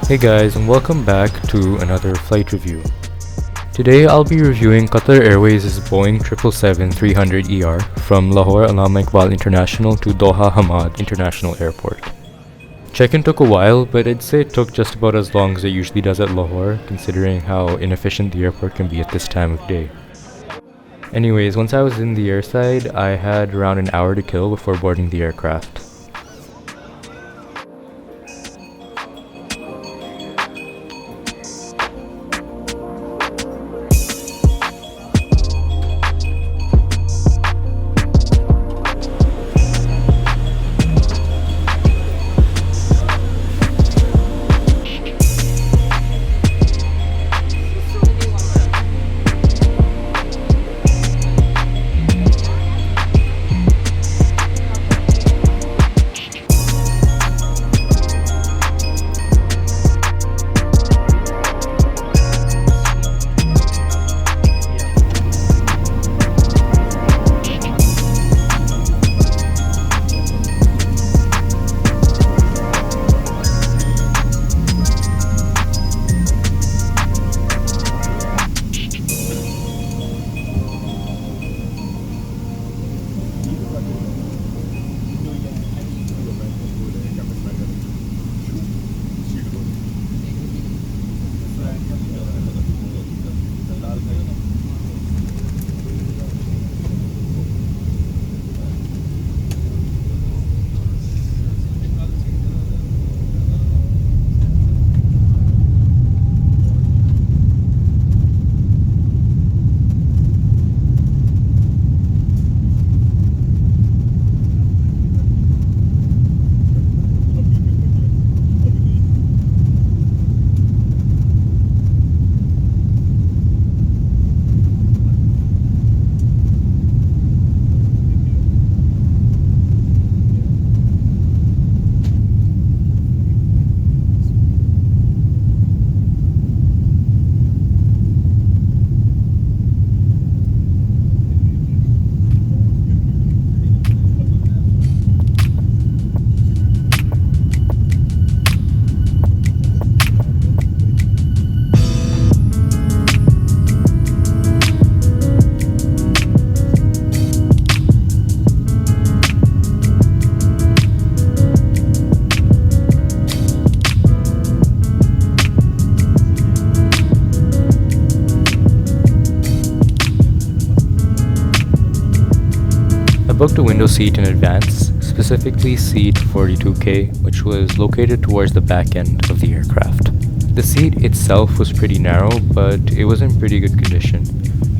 Hey guys, and welcome back to another flight review. Today I'll be reviewing Qatar Airways' Boeing 777-300ER from Lahore Allama Iqbal International to Doha Hamad International Airport. Check-in took a while, but I'd say it took just about as long as it usually does at Lahore, considering how inefficient the airport can be at this time of day. Anyways, once I was in the airside, I had around an hour to kill before boarding the aircraft. I booked a window seat in advance, specifically seat 42K, which was located towards the back end of the aircraft. The seat itself was pretty narrow, but it was in pretty good condition.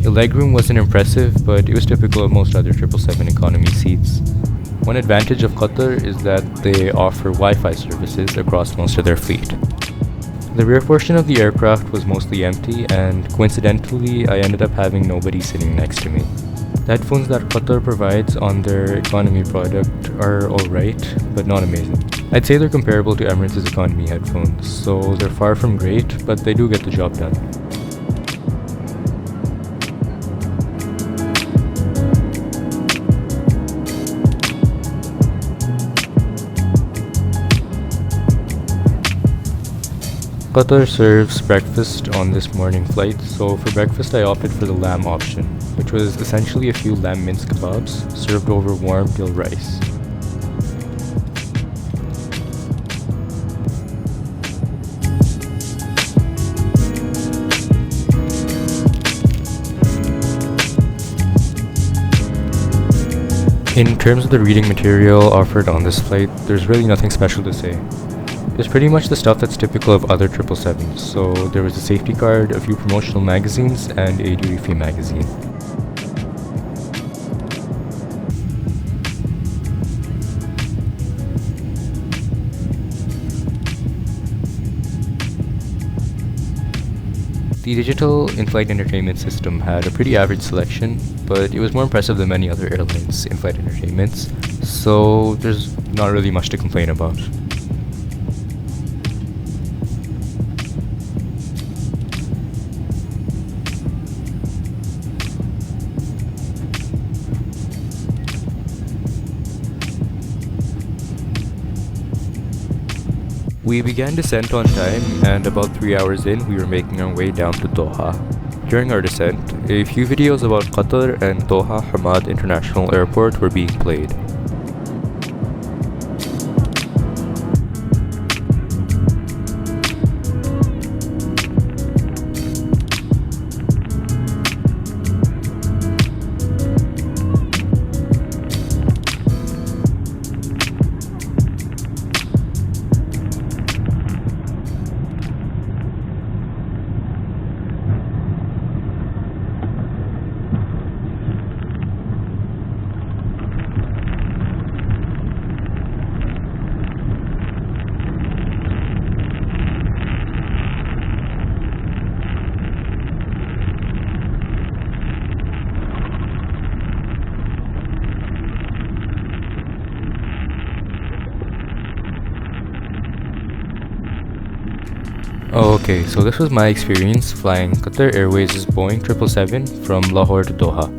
The legroom wasn't impressive, but it was typical of most other 777 economy seats. One advantage of Qatar is that they offer Wi-Fi services across most of their fleet. The rear portion of the aircraft was mostly empty, and coincidentally, I ended up having nobody sitting next to me. The headphones that Qatar provides on their economy product are alright, but not amazing. I'd say they're comparable to Emirates' economy headphones, so they're far from great, but they do get the job done. Qatar serves breakfast on this morning flight, so for breakfast I opted for the lamb option, which was essentially a few lamb mince kebabs served over warm dill rice. In terms of the reading material offered on this flight, there's really nothing special to say. It's pretty much the stuff that's typical of other 777s, so there was a safety card, a few promotional magazines, and a duty-free magazine. The digital in-flight entertainment system had a pretty average selection, but it was more impressive than many other airlines' in-flight entertainments, so there's not really much to complain about. We began descent on time, and about 3 hours in, we were making our way down to Doha. During our descent, a few videos about Qatar and Doha Hamad International Airport were being played. Oh, okay, so this was my experience flying Qatar Airways' Boeing 777 from Lahore to Doha.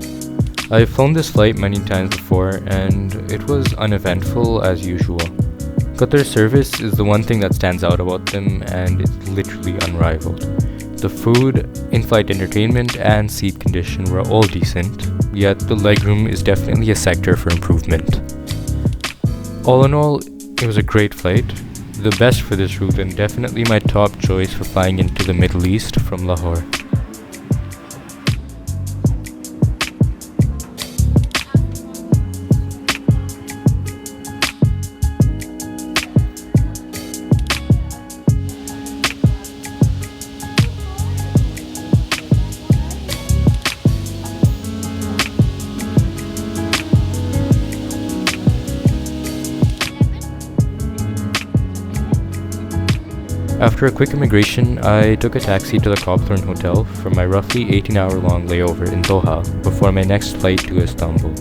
I've flown this flight many times before, and it was uneventful as usual. Qatar's service is the one thing that stands out about them, and it's literally unrivaled. The food, in-flight entertainment, and seat condition were all decent, yet the legroom is definitely a sector for improvement. All in all, it was a great flight. The best for this route and definitely my top choice for flying into the Middle East from Lahore. After a quick immigration, I took a taxi to the Copthorne Hotel for my roughly 18-hour-long layover in Doha before my next flight to Istanbul.